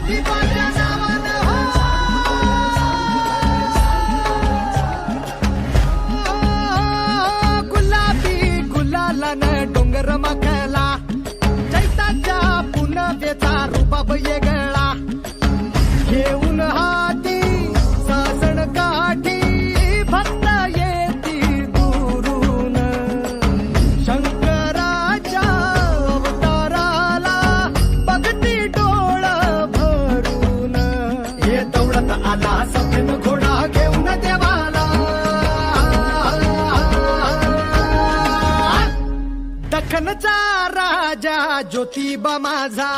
ज्योतिबाच्या नावानं गुलाबी गुलालानं डोंगर माखला चैताच्या पुनवेचा रुबाब येगळा घेऊन हाती सासण काठी भक्त येती दुरून शंकराच्या अवताराला बघती डोळ भरून हे दौडत आला सफेद घोडा घेऊन देवाला दख्खनचा राजा ज्योतिबा माझा